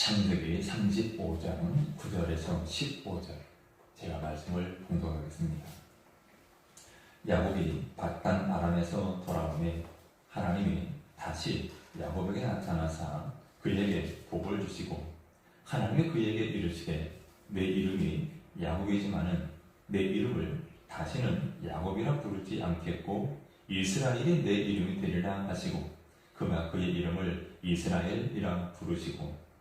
창세기 35장 9절에서 15절 제가 말씀을 봉독하겠습니다. 야곱이 밧단 아람에서 돌아오매 하나님이 다시 야곱에게 나타나사 그에게 복을 주시고 하나님이 그에게 이르시되 내 이름이 야곱이지만은 내 이름을 다시는 야곱이라 부르지 않겠고 이스라엘이 내 이름이 되리라 하시고 그가 그의 이름을 이스라엘이라 부르시고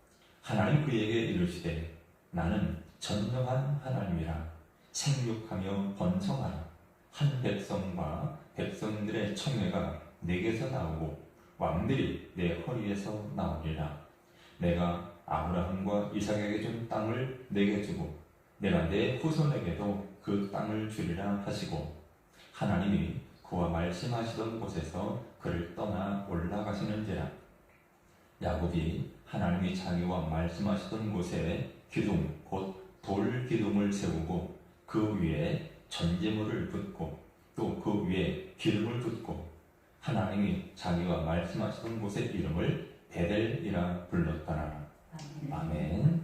하나님 그에게 이르시되 나는 전능한 하나님이라 생육하며 번성하라 한 백성과 백성들의 청회가 내게서 나오고 왕들이 내 허리에서 나오리라. 내가 아브라함과 이삭에게 준 땅을 내게 주고 내가 내 후손에게도 그 땅을 주리라 하시고 하나님이 그와 말씀하시던 곳에서 그를 떠나 올라가시는지라. 야곱이 하나님이 자기와 말씀하시던 곳에 기둥 곧 돌 기둥을 세우고 그 위에 전제물을 붓고 또 그 위에 기름을 붓고 하나님이 자기와 말씀하시던 곳의 이름을 베델이라 불렀더라. 아멘.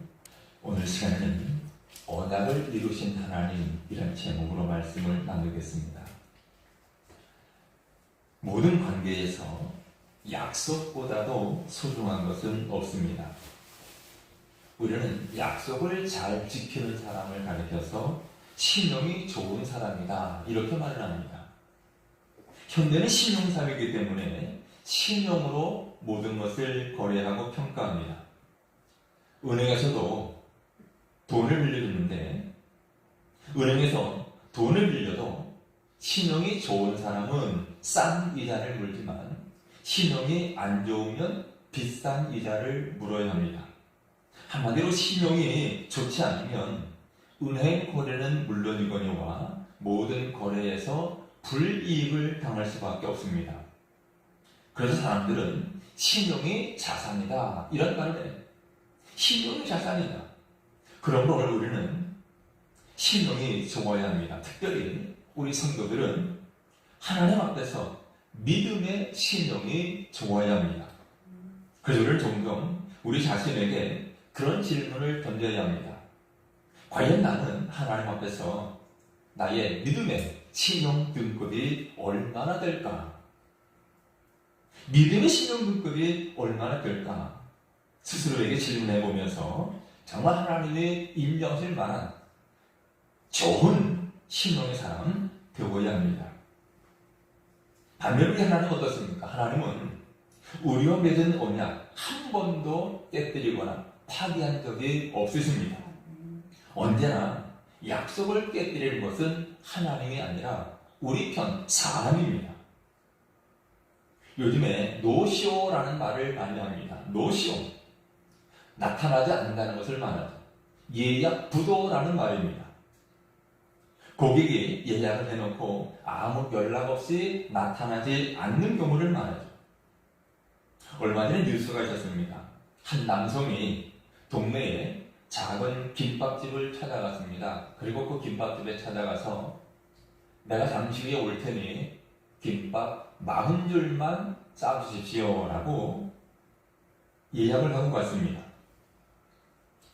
오늘 시간에는 언약을 이루신 하나님이란 제목으로 말씀을 나누겠습니다. 모든 관계에서 약속보다도 소중한 것은 없습니다. 우리는 약속을 잘 지키는 사람을 가리켜서 신용이 좋은 사람이다 이렇게 말을 합니다. 현대는 신용사회이기 때문에 신용으로 모든 것을 거래하고 평가합니다. 은행에서도 돈을 빌려주는데 은행에서 돈을 빌려도 신용이 좋은 사람은 싼 이자를 물지만 신용이 안 좋으면 비싼 이자를 물어야 합니다. 한마디로 신용이 좋지 않으면 은행 거래는 물론이거니와 모든 거래에서 불이익을 당할 수밖에 없습니다. 그래서 사람들은 신용이 자산이다 이런 말을 해요. 신용이 자산이다. 그러므로 오늘 우리는 신용이 좋아야 합니다. 특별히 우리 성도들은 하나님 앞에서 믿음의 신용이 좋아야 합니다. 그래서 우리는 종종 우리 자신에게 그런 질문을 던져야 합니다. 과연 나는 하나님 앞에서 나의 믿음의 신용 등급이 얼마나 될까? 믿음의 신용 등급이 얼마나 될까? 스스로에게 질문해 보면서 정말 하나님이 인정하실 만한 좋은 신용의 사람 되어야 합니다. 반면에 우리 하나님은 어떻습니까? 하나님은 우리와 맺은 언약 한 번도 깨뜨리거나 파기한 적이 없으십니다. 언제나 약속을 깨뜨리는 것은 하나님이 아니라 우리 편 사람입니다. 요즘에 노쇼라는 말을 많이 합니다. 노쇼. 나타나지 않는다는 것을 말하죠. 예약 부도라는 말입니다. 고객이 예약을 해놓고 아무 연락 없이 나타나지 않는 경우를 말하죠. 얼마 전에 뉴스가 있었습니다. 한 남성이 동네에 작은 김밥집을 찾아갔습니다. 그리고 그 김밥집에 찾아가서 내가 잠시 후에 올 테니 김밥 40줄만 싸주십시오 라고 예약을 하고 갔습니다.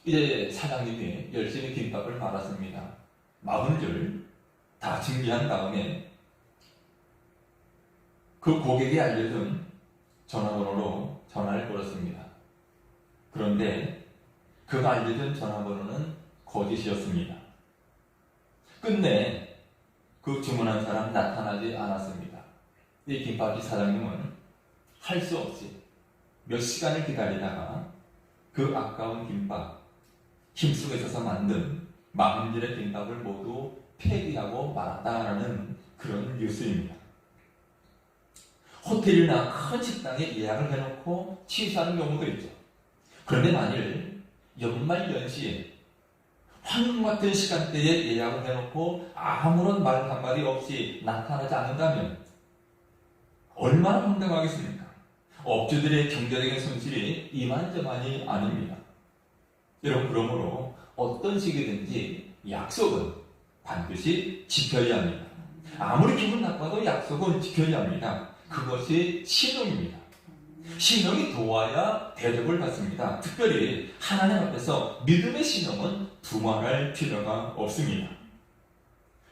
이제 사장님이 열심히 김밥을 말았습니다. 40줄 다 준비한 다음에 그 고객이 알려준 전화번호로 전화를 걸었습니다. 그런데 그가 알려준 전화번호는 거짓이었습니다. 끝내 그 주문한 사람 나타나지 않았습니다. 이 김밥집 사장님은 할 수 없이 몇 시간을 기다리다가 그 아까운 김밥, 힘쓰고 있어서 만든 40줄의 김밥을 모두 폐기하고 말았다라는 그런 뉴스입니다. 호텔이나 큰 식당에 예약을 해놓고 취소하는 경우도 있죠. 그런데 만일 연말 연시에 황금 같은 시간대에 예약을 해놓고 아무런 말 한마디 없이 나타나지 않는다면 얼마나 황당하겠습니까? 업주들의 경제적인 손실이 이만저만이 아닙니다. 여러분, 그러므로 어떤 식이든지 약속은 반드시 지켜야 합니다. 아무리 기분 나빠도 약속은 지켜야 합니다. 그것이 신용입니다. 신앙이 도와야 대접을 받습니다. 특별히 하나님 앞에서 믿음의 신앙은 두말할 필요가 없습니다.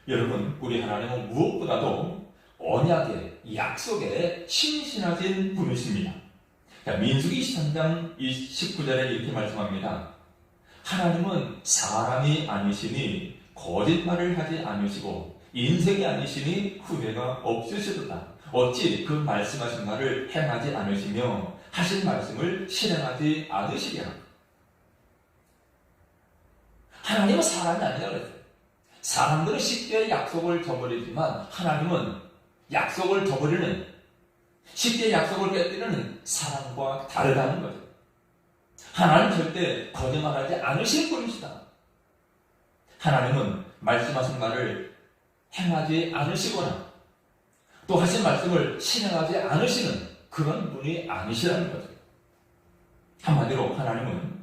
여러분, 우리 하나님은 무엇보다도 언약의 약속에 신실하신 분이십니다. 민수기 23장 19절에 이렇게 말씀합니다. 하나님은 사람이 아니시니 거짓말을 하지 않으시고 인생이 아니시니 후회가 없으시도다. 어찌 그 말씀하신 말을 행하지 않으시며 하신 말씀을 실행하지 않으시랴. 하나님은 사람이 아니라 그랬어요. 사람들은 쉽게 약속을 저버리지만 하나님은 약속을 저버리는, 쉽게 약속을 깨뜨리는 사람과 다르다는 거죠. 하나님 절대 거짓말하지 않으실 분이시다. 하나님은 말씀하신 말을 행하지 않으시거나 또 하신 말씀을 실행하지 않으시는 그런 분이 아니시라는 거죠. 한마디로 하나님은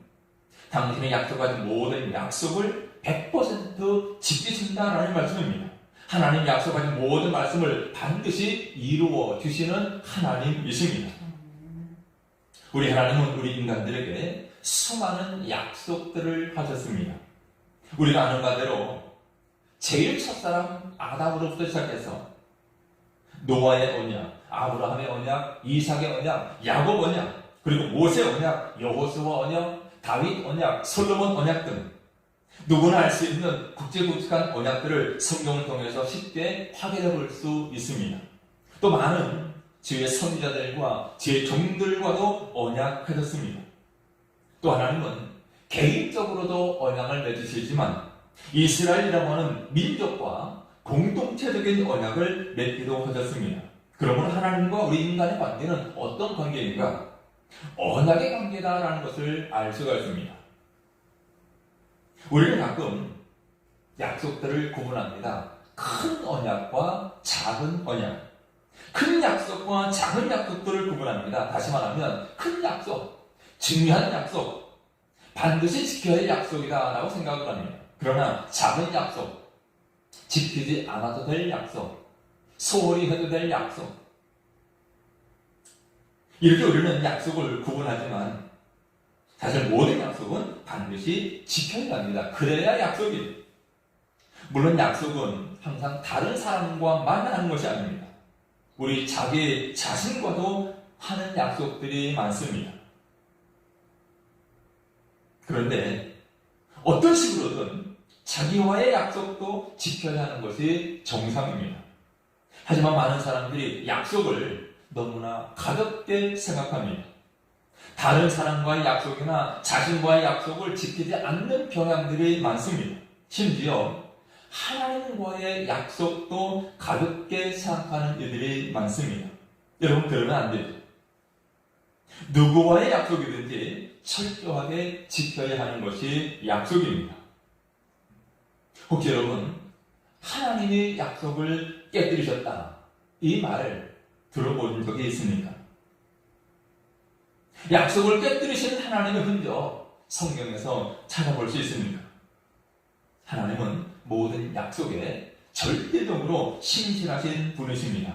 당신의 약속하신 모든 약속을 100% 지키신다라는 말씀입니다. 하나님 약속하신 모든 말씀을 반드시 이루어 주시는 하나님이십니다. 우리 하나님은 우리 인간들에게 수많은 약속들을 하셨습니다. 우리가 아는 바대로 제일 첫사람 아담으로부터 시작해서 노아의 언약, 아브라함의 언약, 이삭의 언약, 야곱 언약, 그리고 모세 언약, 여호수아 언약, 다윗 언약, 솔로몬 언약 등 누구나 알 수 있는 굵직굵직한 언약들을 성경을 통해서 쉽게 확인해 볼 수 있습니다. 또 많은 주의 선지자들과 주의 종들과도 언약하셨습니다. 또 하나님은 개인적으로도 언약을 맺으시지만 이스라엘이라고 하는 민족과 공동체적인 언약을 맺기도 하셨습니다. 그러면 하나님과 우리 인간의 관계는 어떤 관계인가? 언약의 관계다라는 것을 알 수가 있습니다. 우리는 가끔 약속들을 구분합니다. 큰 언약과 작은 언약. 큰 약속과 작은 약속들을 구분합니다. 다시 말하면 큰 약속, 중요한 약속, 반드시 지켜야 할 약속이다 라고 생각을 합니다. 그러나 작은 약속, 지키지 않아도 될 약속, 소홀히 해도 될 약속, 이렇게 우리는 약속을 구분하지만 사실 모든 약속은 반드시 지켜야 합니다. 그래야 약속이에요. 물론 약속은 항상 다른 사람과만 하는 것이 아닙니다. 우리 자기 자신과도 하는 약속들이 많습니다. 그런데 어떤 식으로든 자기와의 약속도 지켜야 하는 것이 정상입니다. 하지만 많은 사람들이 약속을 너무나 가볍게 생각합니다. 다른 사람과의 약속이나 자신과의 약속을 지키지 않는 경향들이 많습니다. 심지어 하나님과의 약속도 가볍게 생각하는 이들이 많습니다. 여러분, 그러면 안 되죠. 누구와의 약속이든지 철저하게 지켜야 하는 것이 약속입니다. 혹시 여러분, 하나님이 약속을 깨뜨리셨다, 이 말을 들어본 적이 있습니까? 약속을 깨뜨리신 하나님의 흔적 성경에서 찾아볼 수 있습니까? 하나님은 모든 약속에 절대적으로 신실하신 분이십니다.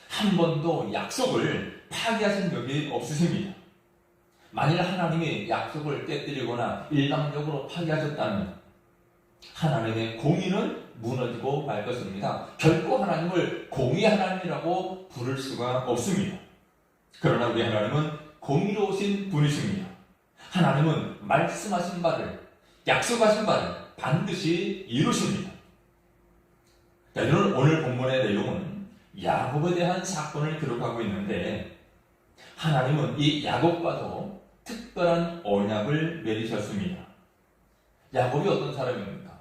한 번도 약속을 파기하신 적이 없으십니다. 만일 하나님이 약속을 깨뜨리거나 일방적으로 파기하셨다면 하나님의 공의는 무너지고 말 것입니다. 결코 하나님을 공의 하나님이라고 부를 수가 없습니다. 그러나 우리 하나님은 공의로우신 분이십니다. 하나님은 말씀하신 바를, 약속하신 바를 반드시 이루십니다. 오늘 본문의 내용은 야곱에 대한 사건을 기록하고 있는데 하나님은 이 야곱과도 특별한 언약을 맺으셨습니다. 야곱이 어떤 사람입니까?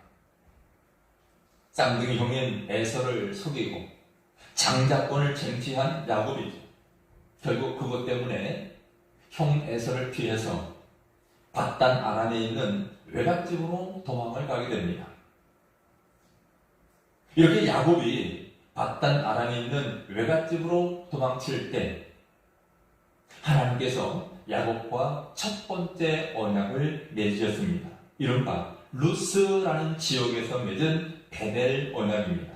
쌍둥이 형인 에서를 속이고 장자권을 쟁취한 야곱이죠. 결국 그것 때문에 형 에서를 피해서 밧단 아람에 있는 외갓집으로 도망을 가게 됩니다. 이렇게 야곱이 밧단 아람에 있는 외갓집으로 도망칠 때 하나님께서 야곱과 첫 번째 언약을 맺으셨습니다. 이른바 루스라는 지역에서 맺은 베델 언약입니다.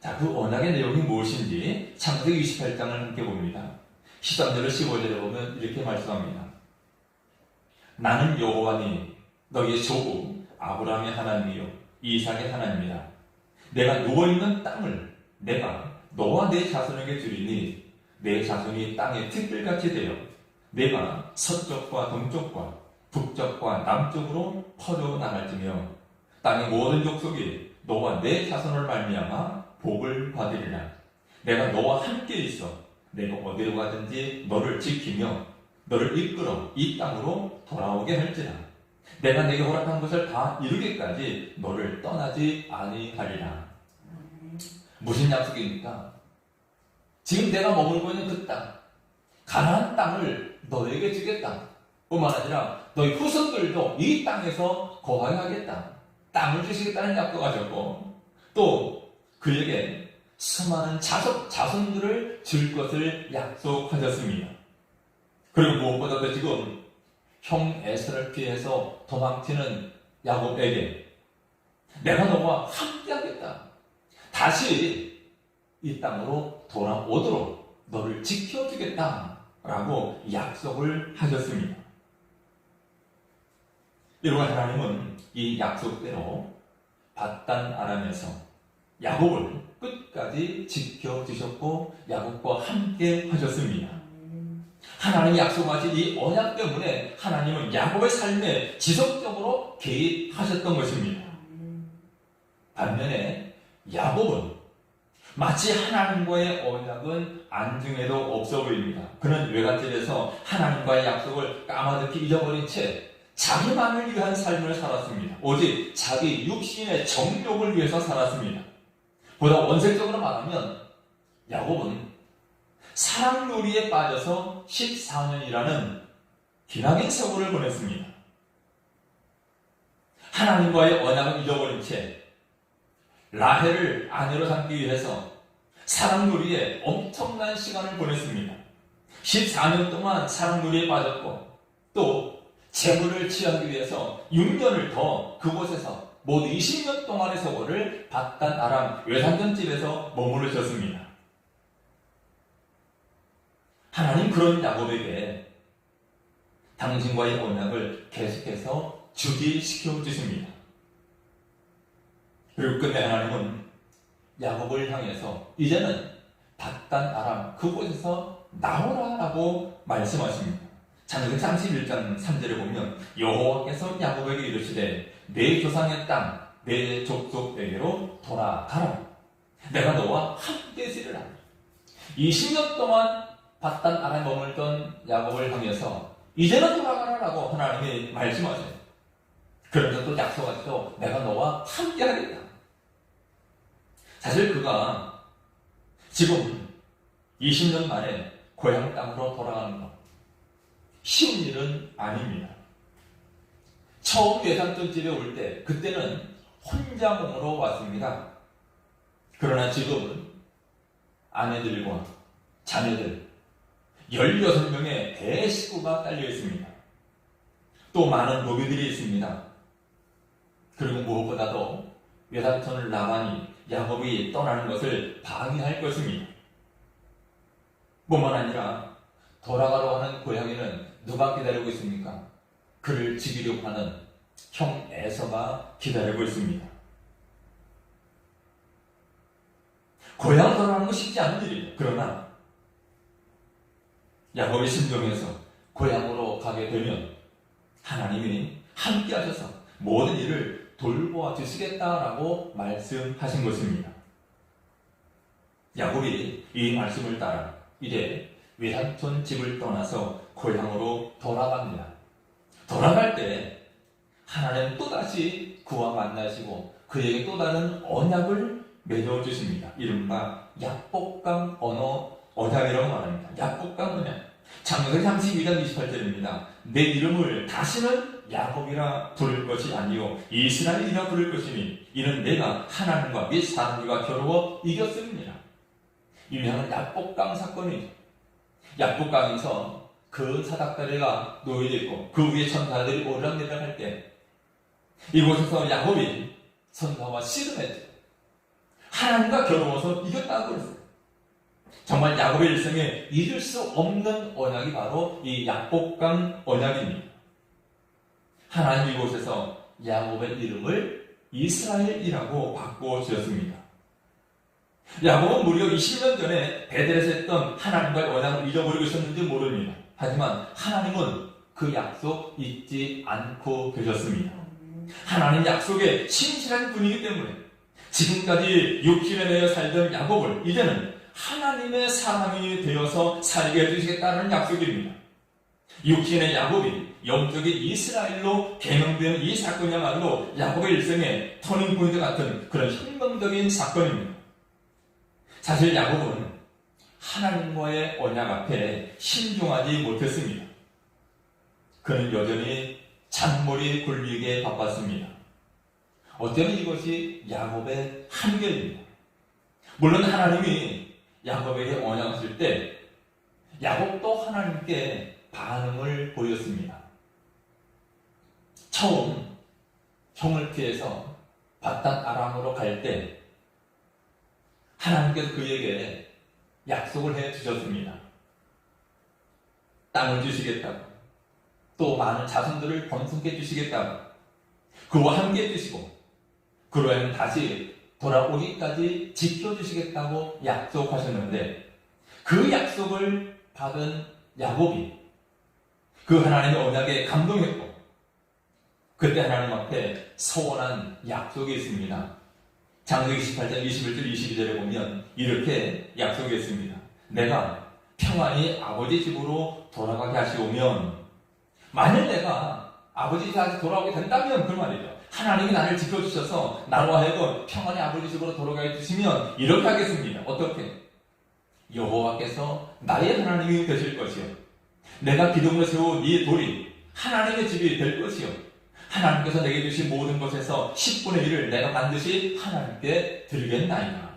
자, 그 언약의 내용이 무엇인지 창세기 28장을 함께 봅니다. 13절을 15절에 보면 이렇게 말씀합니다. 나는 여호와니 너희의 조부 아브라함의 하나님이요 이삭의 하나님이라. 내가 누워있는 땅을 내가 너와 내 자손에게 주리니 내 자손이 땅의 특별같이 되어 내가 서쪽과 동쪽과 북쪽과 남쪽으로 퍼져나갈지며 땅의 모든 족속이 너와 내 자손을 말미암아 복을 받으리라. 내가 너와 함께 있어 내가 어디로 가든지 너를 지키며 너를 이끌어 이 땅으로 돌아오게 할지라. 내가 내게 허락한 것을 다 이루기까지 너를 떠나지 아니하리라. 무슨 약속입니까? 지금 내가 머물고 있는 그 땅, 가나안 땅을 너에게 주겠다. 뿐만 아니라 너희 후손들도 이 땅에서 거하게 하겠다. 땅을 주시겠다는 약속하셨고 또 그에게 수많은 자손들을 줄 것을 약속하셨습니다. 그리고 무엇보다도 지금 형 에서를 피해서 도망치는 야곱에게 내가 너와 함께하겠다. 다시 이 땅으로 돌아오도록 너를 지켜주겠다라고 약속을 하셨습니다. 이러한 하나님은 이 약속대로 밧단 아람에서 야곱을 끝까지 지켜주셨고 야곱과 함께 하셨습니다. 하나님이 약속하신 이 언약 때문에 하나님은 야곱의 삶에 지속적으로 개입하셨던 것입니다. 반면에 야곱은 마치 하나님과의 언약은 안중에도 없어 보입니다. 그는 외갓집에서 하나님과의 약속을 까마득히 잊어버린 채 자기만을 위한 삶을 살았습니다. 오직 자기 육신의 정욕을 위해서 살았습니다. 보다 원색적으로 말하면 야곱은 사랑놀이에 빠져서 14년이라는 기나긴 세월을 보냈습니다. 하나님과의 언약을 잊어버린 채 라헬을 아내로 삼기 위해서 사랑놀이에 엄청난 시간을 보냈습니다. 14년 동안 사랑놀이에 빠졌고 또 재물을 취하기 위해서 6년을 더 그곳에서 모두 20년 동안의 세월을 밧단 아람 외삼촌집에서 머무르셨습니다. 하나님 그런 야곱에게 당신과의 언약을 계속해서 주기시켜 주십니다. 그리고 끝내 하나님은 야곱을 향해서 이제는 밧단 아람 그곳에서 나오라라고 말씀하십니다. 창세기 31장 3절에 보면 여호와께서 야곱에게 이르시되 내 조상의 땅 내 족속에게로 돌아가라. 내가 너와 함께 있으리라. 20년 동안 밧단 아람에 머물던 야곱을 향해서 이제는 돌아가라라고 하나님이 말씀하세요. 그러면서 또 약속하시죠. 내가 너와 함께 하겠다. 사실 그가 지금 20년 만에 고향 땅으로 돌아가는 것 쉬운 일은 아닙니다. 처음 외삼촌 집에 올 때 그때는 혼자 몸으로 왔습니다. 그러나 지금은 아내들과 자녀들 16명의 대식구가 딸려 있습니다. 또 많은 노비들이 있습니다. 그리고 무엇보다도 외삼촌을 라반이 야곱이 떠나는 것을 방해할 것입니다. 뿐만 아니라 돌아가려 하는 고향에는 누가 기다리고 있습니까? 그를 죽이려고 하는 형 에서가 기다리고 있습니다. 고향 돌아가는 거 쉽지 않은 일이에요. 그러나 야곱의 심정에서 고향으로 가게 되면 하나님이 함께 하셔서 모든 일을 돌보아 주시겠다라고 말씀하신 것입니다. 야곱이 이 말씀을 따라 이제 외삼촌 집을 떠나서 고향으로 돌아갑니다. 돌아갈 때 하나님 또다시 그와 만나시고 그에게 또 다른 언약을 맺어주십니다. 이른바 약복강 언약이라고 말합니다. 약복강 언약. 창세기 32장 28절입니다. 내 이름을 다시는 야곱이라 부를 것이 아니요 이스라엘이라 부를 것이니 이는 내가 하나님과 및 사람들과 겨루어 이겼음이니라. 유명한 약복강 사건이죠. 약복강에서 그 사닥다리가 놓여져 있고 그 위에 천사들이 오르락내리락 할 때 이곳에서 야곱이 선사와 씨름했죠. 하나님과 겨루어서 이겼다고 그랬어요. 정말 야곱의 일생에 잊을 수 없는 언약이 바로 이 약복강 언약입니다. 하나님 이곳에서 야곱의 이름을 이스라엘이라고 바꿔 주셨습니다. 야곱은 무려 20년 전에 베델에서 했던 하나님과의 언약을 잊어버리고 있었는지 모릅니다. 하지만 하나님은 그 약속 잊지 않고 계셨습니다. 하나님 약속에 신실한 분이기 때문에 지금까지 육신에 매여 살던 야곱을 이제는 하나님의 사람이 되어서 살게 해주시겠다는 약속입니다. 육신의 야곱이 영적인 이스라엘로 개명되는 이 사건이야말로 야곱의 일생의 터닝포인트 같은 그런 혁명적인 사건입니다. 사실 야곱은 하나님과의 언약 앞에 신중하지 못했습니다. 그는 여전히 잔머리 굴리기에 바빴습니다. 어쩌면 이것이 야곱의 한계입니다. 물론 하나님이 야곱에게 언약하실 때 야곱도 하나님께 반응을 보였습니다. 처음 형을 피해서 바단 아람으로 갈 때 하나님께서 그에게 약속을 해 주셨습니다. 땅을 주시겠다고, 또 많은 자손들을 번성케 주시겠다고, 그와 함께 해주시고 그로 하여금 다시 돌아오기까지 지켜주시겠다고 약속하셨는데, 그 약속을 받은 야곱이 그 하나님의 언약에 감동했고, 그때 하나님 앞에 서원한 약속이 있습니다. 창세기 28장 21절 22절에 보면 이렇게 약속했습니다. 내가 평안히 아버지 집으로 돌아가게 하시오면, 만일 내가 아버지 집에 돌아오게 된다면, 그 말이죠. 하나님이 나를 지켜주셔서 나로 하여금 평안히 아버지 집으로 돌아가게 해주시면 이렇게 하겠습니다. 어떻게? 여호와께서 나의 하나님이 되실 것이요, 내가 기둥으로 세운 이 돌이 하나님의 집이 될 것이요, 하나님께서 내게 주신 모든 것에서 10분의 1을 내가 반드시 하나님께 드리겠나이다.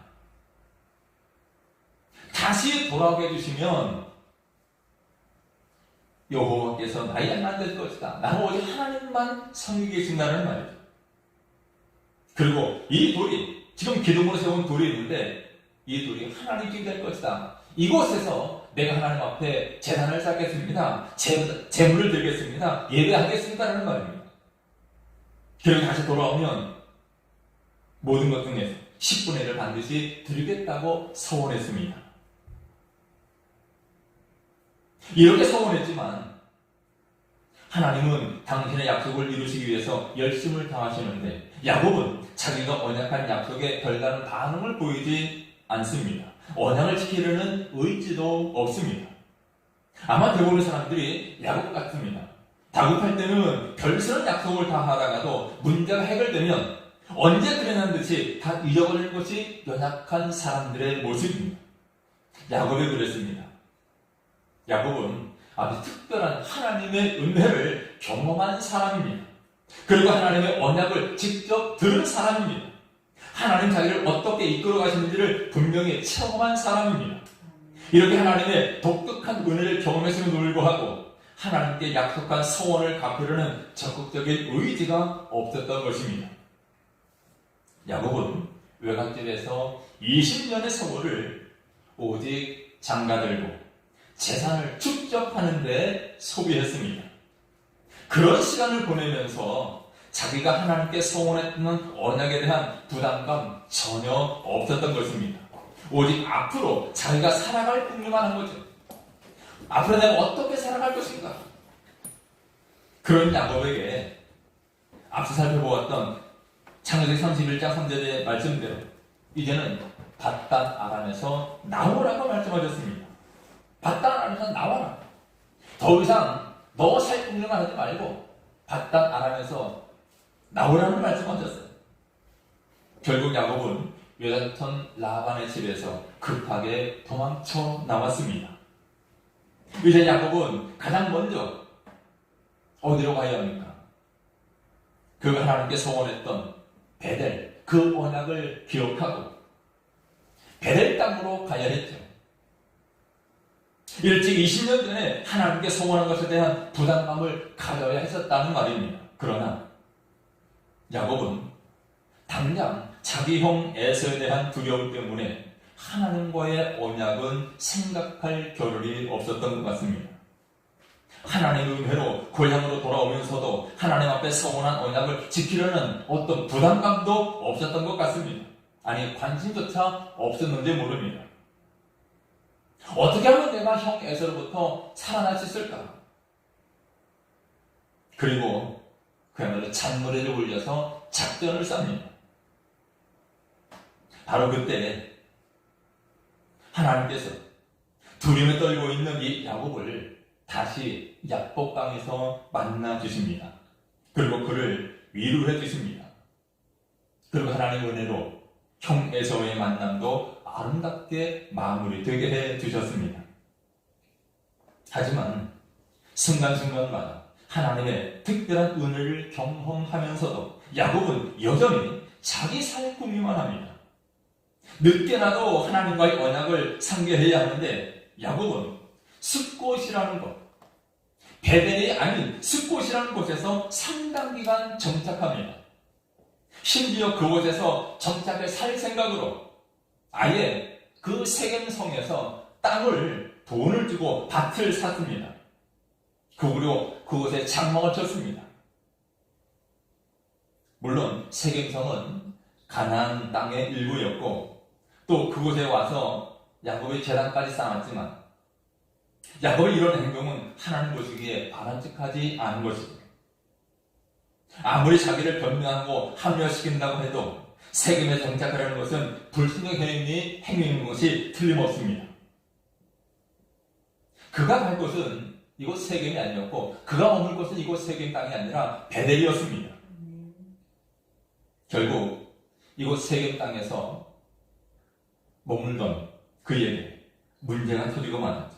다시 돌아오게 해주시면 여호와께서 나의 하나님 될 것이다. 나는 오직 하나님만 섬기고 계신다는 말이죠. 그리고 이 돌이, 지금 기둥으로 세운 돌이 있는데 이 돌이 하나님 집이 될 것이다. 이곳에서 내가 하나님 앞에 제단을 쌓겠습니다. 제물을 드리겠습니다. 예배하겠습니다라는 말입니다. 그리고 다시 돌아오면 모든 것 중에서 10분의 1을 반드시 드리겠다고 서원했습니다. 이렇게 서원했지만 하나님은 당신의 약속을 이루시기 위해서 열심을 다하시는데, 야곱은 자기가 언약한 약속에 별다른 반응을 보이지 않습니다. 언약을 지키려는 의지도 없습니다. 아마 대부분의 사람들이 야곱 같습니다. 다급할 때는 별스런 약속을 다 하다가도 문제가 해결되면 언제 그랬냐는 듯이 다 잊어버리는 것이 연약한 사람들의 모습입니다. 야곱이 그랬습니다. 야곱은 아주 특별한 하나님의 은혜를 경험한 사람입니다. 그리고 하나님의 언약을 직접 들은 사람입니다. 하나님 자기를 어떻게 이끌어 가시는지를 분명히 체험한 사람입니다. 이렇게 하나님의 독특한 은혜를 경험했음에도 불구하고 하나님께 약속한 서원을 갚으려는 적극적인 의지가 없었던 것입니다. 야곱은 외갓집에서 20년의 세월을 오직 장가들고 재산을 축적하는 데 소비했습니다. 그런 시간을 보내면서 자기가 하나님께 서원했던 언약에 대한 부담감 전혀 없었던 것입니다. 오직 앞으로 자기가 살아갈 궁리만 한 거죠. 앞으로 내가 어떻게 살아갈 것인가? 그런 야곱에게 앞서 살펴보았던 창세기 31장 3절의 말씀대로 이제는 바단 아람에서 나오라고 말씀하셨습니다. 바단 아람에서 나와라. 더 이상 너 살 궁리만 하지 말고 바단 아람에서 나오라는 말씀하셨어요. 결국 야곱은 외삼촌 라반의 집에서 급하게 도망쳐 나왔습니다. 이제 야곱은 가장 먼저 어디로 가야 합니까? 그 하나님께 소원했던 베델, 그 언약을 기억하고 베델 땅으로 가야 했죠. 일찍 20년 전에 하나님께 소원한 것에 대한 부담감을 가져야 했었다는 말입니다. 그러나 야곱은 당장 자기 형 에서에 대한 두려움 때문에 하나님과의 언약은 생각할 겨를이 없었던 것 같습니다. 하나님의 은혜로 고향으로 돌아오면서도 하나님 앞에 서원한 언약을 지키려는 어떤 부담감도 없었던 것 같습니다. 아니, 관심조차 없었는지 모릅니다. 어떻게 하면 내가 형 에서로부터 살아날 수 있을까? 그리고 그야말로 잔머리를 올려서 작전을 쌉니다. 바로 그때 하나님께서 두려움에 떨고 있는 이 야곱을 다시 야복강에서 만나 주십니다. 그리고 그를 위로해 주십니다. 그리고 하나님 은혜로 형 에서의 만남도 아름답게 마무리되게 해 주셨습니다. 하지만 순간순간마다 하나님의 특별한 은혜를 경험하면서도 야곱은 여전히 자기 살 궁리만 합니다. 늦게나도 하나님과의 언약을 상기해야 하는데 야곱은 숫곳이라는 것, 베델이 아닌 숫곳이라는 곳에서 상당 기간 정착합니다. 심지어 그곳에서 정착을 살 생각으로 아예 그 세겜성에서 땅을 돈을 주고 밭을 샀습니다. 그리고 그곳에 장막을 쳤습니다. 물론 세겜성은 가나안 땅의 일부였고 또 그곳에 와서 야곱의 제단까지 쌓았지만 야곱의 이런 행동은 하나님 보시기에 바람직하지 않은 것입니다. 아무리 자기를 변명하고 합리화시킨다고 해도 세겜에 정착하려는 것은 불신의 행위인 것이 틀림없습니다. 그가 갈 곳은 이곳 세겜이 아니었고 그가 머물 곳은 이곳 세겜 땅이 아니라 베델이었습니다. 결국 이곳 세겜 땅에서 머물던 그에게 문제가 터지고 말았죠.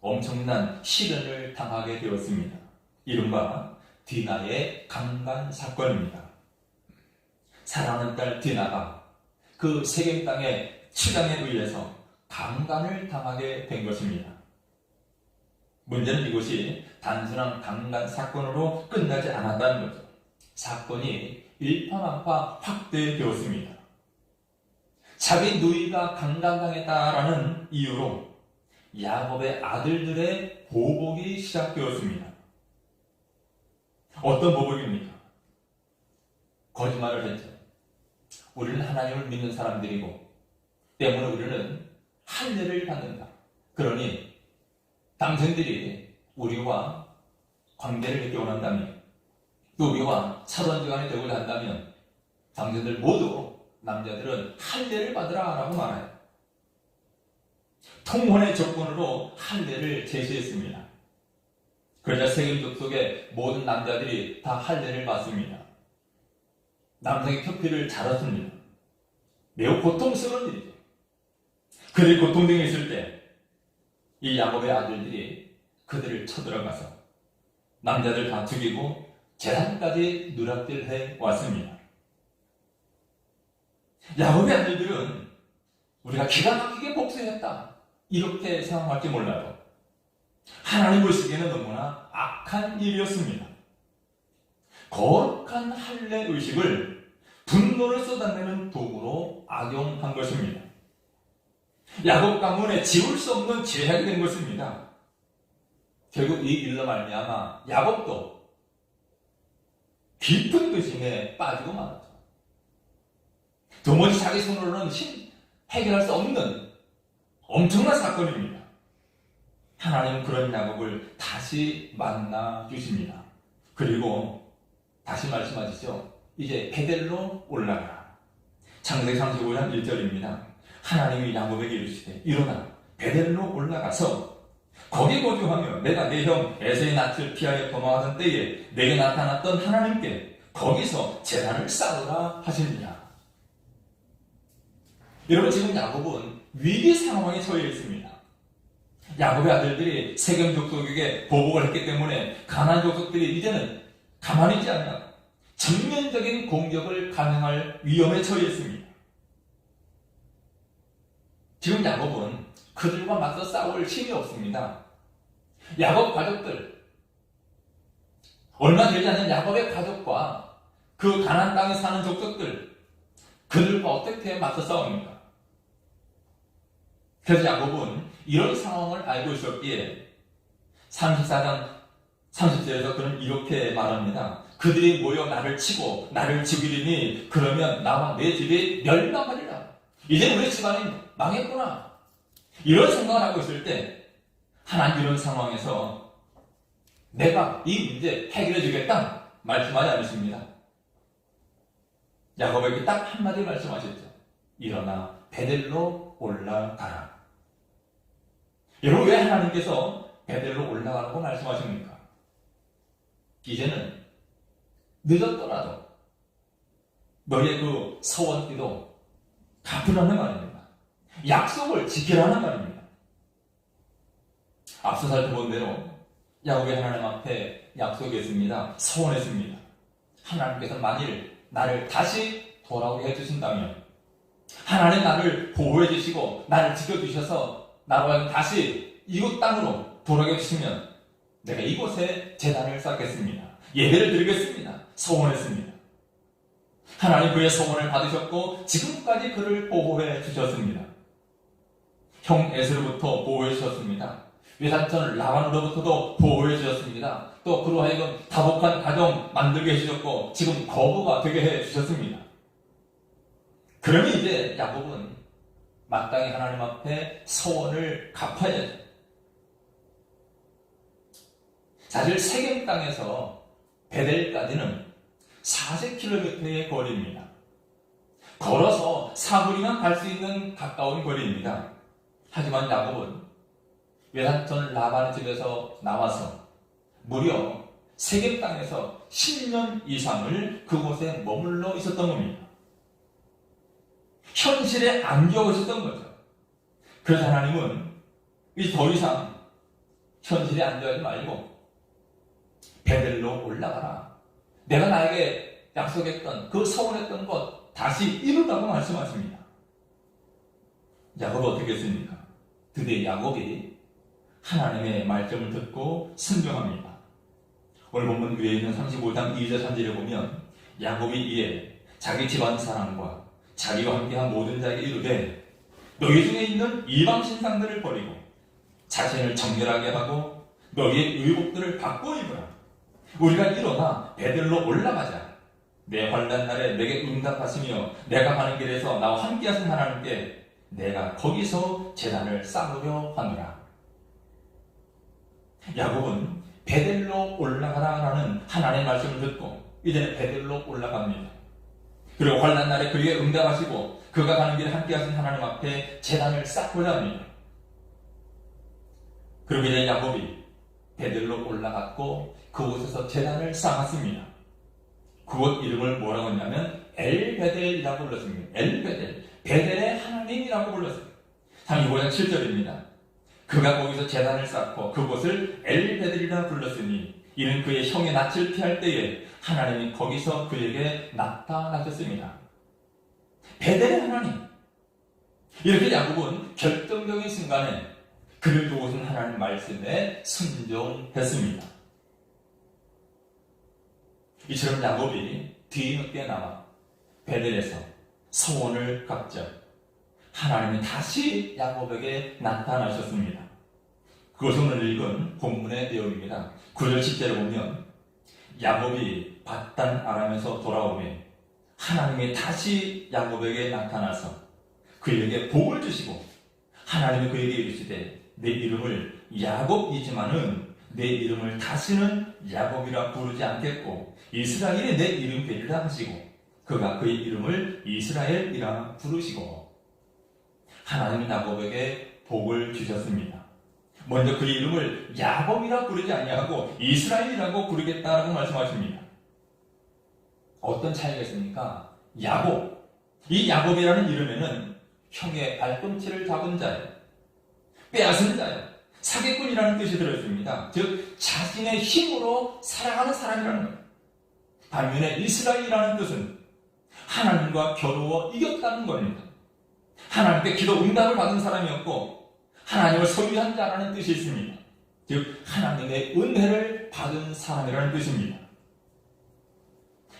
엄청난 시련을 당하게 되었습니다. 이른바 디나의 강간 사건입니다. 사랑하는 딸 디나가 그 세겜 땅의 치장에 의해서 강간을 당하게 된 것입니다. 문제는 이것이 단순한 강간 사건으로 끝나지 않았다는 거죠. 사건이 일파만파 확대되었습니다. 자기 누이가 강간당했다라는 이유로 야곱의 아들들의 보복이 시작되었습니다. 어떤 보복입니까? 거짓말을 했죠. 우리는 하나님을 믿는 사람들이고 때문에 우리는 할례를 받는다. 그러니 당신들이 우리와 관계를 맺기 원한다면 또 우리와 사돈지간이 되고자 한다면 당신들 모두 남자들은 할례를 받으라 라고 말해요. 통혼의 조건으로 할례를 제시했습니다. 그러자 세겜 족속의 모든 남자들이 다 할례를 받습니다. 남성의 표피를 자랐습니다. 매우 고통스러운 일이죠. 그들이 고통등에 있을 때 이 야곱의 아들들이 그들을 쳐들어가서 남자들 다 죽이고 재산까지 누락질해 왔습니다. 야곱의 아들들은 우리가 기가 막히게 복수했다 이렇게 생각할지 몰라도 하나님 보시기에는 너무나 악한 일이었습니다. 거룩한 할례 의식을 분노를 쏟아내는 도구로 악용한 것입니다. 야곱 가문에 지울 수 없는 죄악이 된 것입니다. 결국 이 일로 말미암아 야곱도 깊은 근심에 빠지고 말았죠. 도무지 자기 손으로는 해결할 수 없는 엄청난 사건입니다. 하나님은 그런 야곱을 다시 만나 주십니다. 그리고 다시 말씀하시죠. 이제 베델로 올라가라. 창세기 35장 1절입니다. 하나님이 야곱에게 이르시되 일어나 베델로 올라가서 거기 거주하며 내가 내 형 에서의 낯을 피하여 도망하던 때에 내게 나타났던 하나님께 거기서 제단을 쌓으라 하시니라. 여러분, 지금 야곱은 위기 상황에 처해 있습니다. 야곱의 아들들이 세겜 족속에게 보복을 했기 때문에 가나안 족속들이 이제는 가만히 있지 않아 전면적인 공격을 감행할 위험에 처해 있습니다. 지금 야곱은 그들과 맞서 싸울 힘이 없습니다. 야곱 가족들, 얼마 되지 않는 야곱의 가족과 그 가나안 땅에 사는 족속들, 그들과 어떻게 맞서 싸웁니까? 그래서 야곱은 이런 상황을 알고 있었기에 34장 30절에서 그는 이렇게 말합니다. 그들이 모여 나를 치고 나를 죽이리니 그러면 나와 내 집이 멸망하리라. 이제 우리 집안이 망했구나. 이런 생각을 하고 있을 때 하나님 이런 상황에서 내가 이 문제 해결해 주겠다 말씀하지 않으십니다. 야곱에게 딱 한마디 말씀하셨죠. 일어나 베델로 올라가라. 여러분, 왜 하나님께서 베델로 올라가라고 말씀하십니까? 이제는 늦었더라도 너의 그 서원기도 갚으라는 말입니다. 약속을 지키라는 말입니다. 앞서 살펴본 대로 야곱이 하나님 앞에 약속했습니다. 서원했습니다. 하나님께서 만일 나를 다시 돌아오게 해주신다면, 하나님 나를 보호해 주시고 나를 지켜주셔서 나로 다시 이곳 땅으로 돌아오게 해주시면 내가 이곳에 제단을 쌓겠습니다. 예배를 드리겠습니다. 서원했습니다. 하나님 그의 서원을 받으셨고 지금까지 그를 보호해 주셨습니다. 형 에서로부터 보호해 주셨습니다. 외삼촌 라반으로부터도 보호해 주셨습니다. 또 그로 하여금 다복한 가정 만들게 해주셨고 지금 거부가 되게 해주셨습니다. 그러면 이제 야곱은 마땅히 하나님 앞에 서원을 갚아야죠. 사실 세겜 땅에서 베델까지는 40km의 거리입니다. 걸어서 사거리만 갈 수 있는 가까운 거리입니다. 하지만 야곱은 외삼촌 라반의 집에서 나와서 무려 세겜 땅에서 10년 이상을 그곳에 머물러 있었던 겁니다. 현실에 안겨 있었던 거죠. 그래서 하나님은 더 이상 현실에 안겨하지 말고 베델로 올라가라. 내가 나에게 약속했던 그 서원했던 것 다시 이루라고 말씀하십니다. 야곱은 어떻게 했습니까? 드디어 야곱이 하나님의 말씀을 듣고 순종합니다. 오늘 본문 위에 있는 35장 2절 3절에 보면 야곱이 이에 자기 집안 사람과 자기와 함께한 모든 자에게 이르되 너희 중에 있는 이방 신상들을 버리고 자신을 정결하게 하고 너희의 의복들을 바꿔 입으라. 우리가 일어나 베델로 올라가자. 내 환난 날에 내게 응답하시며 내가 가는 길에서 나와 함께 하신 하나님께 내가 거기서 제단을 쌓으려 하노라. 야곱은 베델로 올라가라라는 하나님의 말씀을 듣고 이제는 베델로 올라갑니다. 그리고 환난 날에 그에게 응답하시고 그가 가는 길에 함께 하신 하나님 앞에 제단을 쌓고자 합니다. 그리고 이제 야곱이 베델로 올라갔고 그곳에서 제단을 쌓았습니다. 그곳 이름을 뭐라고 했냐면 엘베델이라고 불렀습니다. 엘베델, 베델의 하나님이라고 불렀습니다. 35장 7절입니다. 그가 거기서 제단을 쌓고 그곳을 엘베델이라 불렀으니 이는 그의 형의 낯을 피할 때에 하나님이 거기서 그에게 나타나셨습니다. 베델의 하나님. 이렇게 야곱은 결정적인 순간에 그를 두고선 하나님 말씀에 순종했습니다. 이처럼 야곱이 뒤늦게 나와 베델에서 서원을 갚자 하나님이 다시 야곱에게 나타나셨습니다. 그것은 오늘 읽은 본문의 내용입니다. 9절 10절에 보면 야곱이 밧단 아람에서 돌아오매 하나님이 다시 야곱에게 나타나서 그에게 복을 주시고 하나님이 그에게 이르시되 내 이름을 야곱이지만은 내 이름을 다시는 야곱이라 부르지 않겠고 이스라엘이 내 이름 되리라 하시고 그가 그의 이름을 이스라엘이라 부르시고 하나님은 야곱에게 복을 주셨습니다. 먼저 그의 이름을 야곱이라 부르지 아니하고 이스라엘이라고 부르겠다라고 말씀하십니다. 어떤 차이가 있습니까? 야곱, 이 야곱이라는 이름에는 형의 발꿈치를 잡은 자예요, 빼앗은 자예요, 사기꾼이라는 뜻이 들어있습니다. 즉 자신의 힘으로 살아가는 사람이라는 거예요. 반면에 이스라엘이라는 뜻은 하나님과 겨루어 이겼다는 겁니다. 하나님께 기도 응답을 받은 사람이었고 하나님을 소유한 자라는 뜻이 있습니다. 즉 하나님의 은혜를 받은 사람이라는 뜻입니다.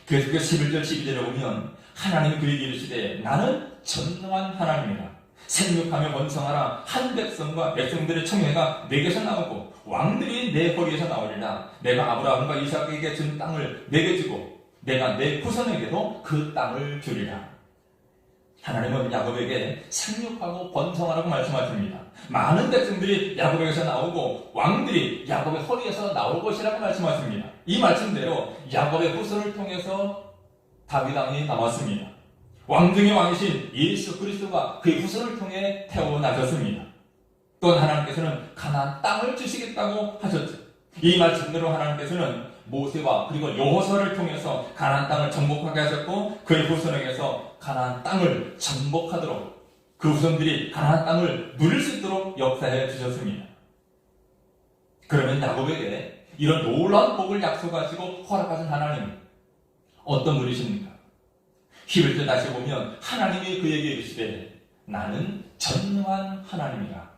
그래서 11절 12절에 보면 하나님이 그에게 이르시되 나는 전능한 하나님이라 생육하며 번성하라. 한 백성과 백성들의 청해가 내게서 나오고 왕들이 내 허리에서 나오리라. 내가 아브라함과 이삭에게 준 땅을 내게 주고 내가 내 후손에게도 그 땅을 주리라. 하나님은 야곱에게 생육하고 번성하라고 말씀하십니다. 많은 백성들이 야곱에게서 나오고 왕들이 야곱의 허리에서 나올 것이라고 말씀하십니다. 이 말씀대로 야곱의 후손을 통해서 다윗 왕이 나왔습니다. 왕중의 왕이신 예수 그리스도가 그의 후손을 통해 태어나셨습니다. 또 하나님께서는 가나안 땅을 주시겠다고 하셨죠. 이 말씀대로 하나님께서는 모세와 그리고 여호수아를 통해서 가나안 땅을 정복하게 하셨고 그의 후손에게서 가나안 땅을 정복하도록 그 후손들이 가나안 땅을 누릴 수 있도록 역사해 주셨습니다. 그러면 야곱에게 이런 놀라운 복을 약속하시고 허락하신 하나님 어떤 분이십니까? 히브리서 다시 보면 하나님이 그에게 이르시되 나는 전능한 하나님이라.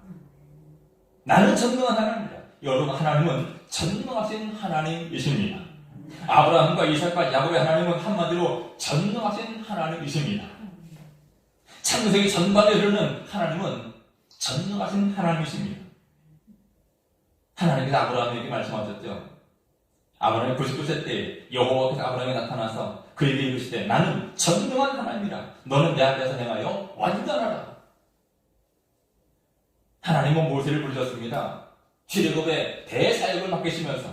나는 전능한 하나님이라. 여러분, 하나님은 전능하신 하나님이십니다. 아브라함과 이삭과 야곱의 하나님은 한마디로 전능하신 하나님이십니다. 창세기 전반에 흐르는 하나님은 전능하신 하나님이십니다. 하나님께서 아브라함에게 말씀하셨죠. 아브라함이 99세 때 여호와께서 아브라함에게 나타나서 그에게 이르시되 나는 전능한 하나님이라. 너는 내 앞에서 행하여 완전하라. 하나님은 모세를 부르셨습니다. 출애굽의 대사역을 맡기시면서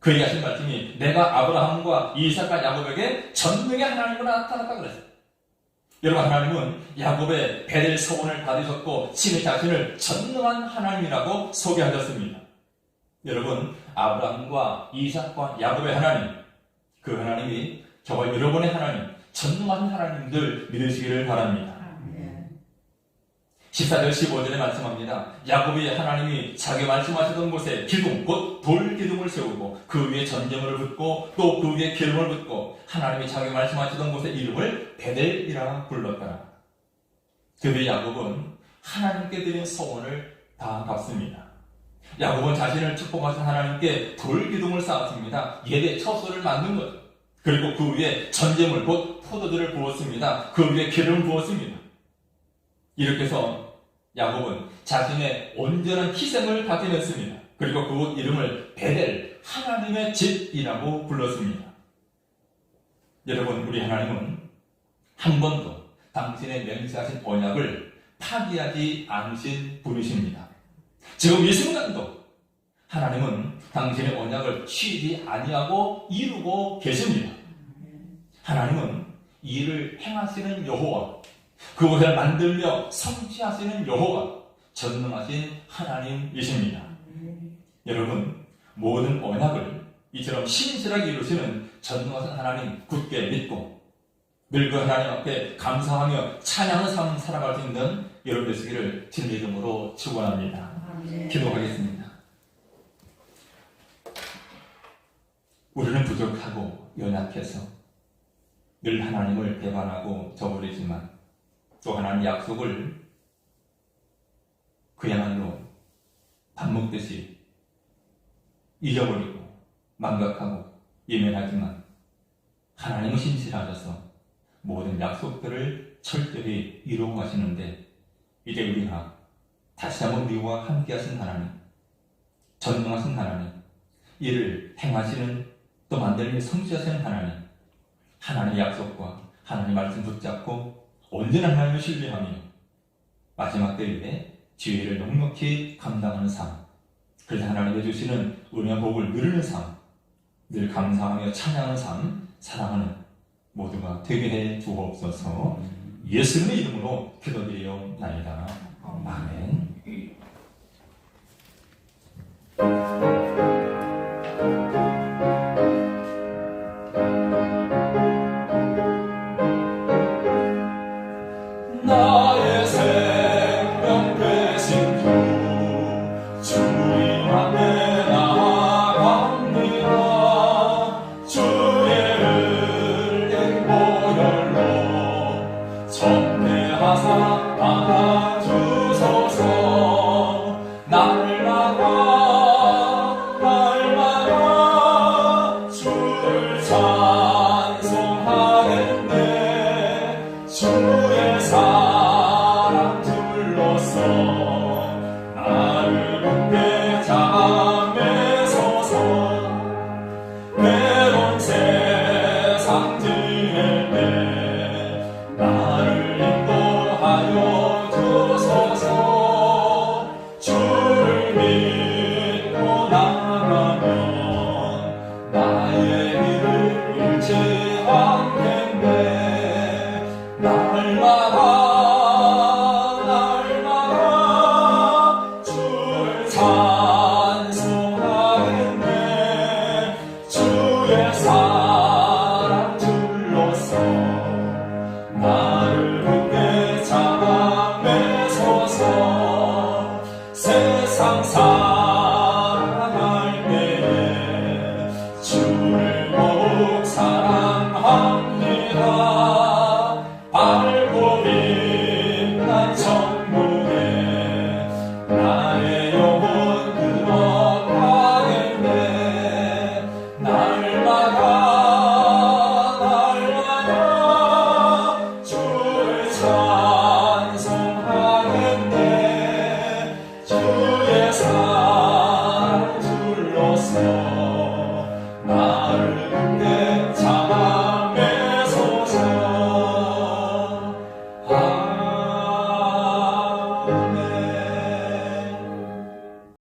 그에게 하신 말씀이 내가 아브라함과 이삭과 야곱에게 전능의 하나님으로 나타났다 그랬어요. 여러분, 하나님은 야곱의 베델 서원을 받으셨고 신의 자신을 전능한 하나님이라고 소개하셨습니다. 여러분, 아브라함과 이삭과 야곱의 하나님, 그 하나님이 저와 여러분의 하나님, 전능한 하나님들 믿으시기를 바랍니다. 14절 15절에 말씀합니다. 야곱이 하나님이 자기 말씀하시던 곳에 기둥, 곧 돌기둥을 세우고 그 위에 전제물을 붓고 또 그 위에 기름을 붓고 하나님이 자기 말씀하시던 곳의 이름을 베델이라 불렀더라. 그 뒤에 야곱은 하나님께 드린 소원을 다 갚습니다. 야곱은 자신을 축복하신 하나님께 돌기둥을 쌓았습니다. 예배 처소를 만든 거죠. 그리고 그 위에 전제물, 곧 포도주를 부었습니다. 그 위에 기름을 부었습니다. 이렇게 해서 야곱은 자신의 온전한 희생을 다짐했습니다. 그리고 그곳 이름을 베델, 하나님의 집이라고 불렀습니다. 여러분, 우리 하나님은 한 번도 당신의 맹세하신 언약을 파기하지 않으신 분이십니다. 지금 이 순간도 하나님은 당신의 언약을 취지 아니하고 이루고 계십니다. 하나님은 이를 행하시는 여호와, 그곳을 만들며 성취하시는 여호와, 전능하신 하나님이십니다. 여러분, 모든 언약을 이처럼 신실하게 이루시는 전능하신 하나님 굳게 믿고 늘 그 하나님 앞에 감사하며 찬양의 삶 살아갈 수 있는 여러분 되시기를 주님 이름으로 축원합니다. 기도하겠습니다. 우리는 부족하고 연약해서 늘 하나님을 배반하고 저버리지만 또 하나님 약속을 그야말로 밥 먹듯이 잊어버리고 망각하고 예면하지만 하나님은 신실하셔서 모든 약속들을 철저히 이루어 가시는데 이제 우리가 다시 한번 우리와 함께 하신 하나님, 전능하신 하나님, 이를 행하시는 또 만들며 성취하시는 하나님, 하나님의 약속과 하나님의 말씀 붙잡고 언제나 하나님을 신뢰하며 마지막 때에 지혜를 넉넉히 감당하는 삶, 그래서 하나님이 주시는 은혜와 복을 누리는 삶, 늘 감사하며 찬양하는 삶, 사랑하는 모두가 되게 해 주옵소서. 예수님의 이름으로 기도드리옵나이다. 아멘. 나의 생명 되신 주 주님 앞에 나아갑니다. 주의 흘린 보혈로 정죄하사 받아주소서. 날마다 주를 찬송하겠네. 주의 사랑이 나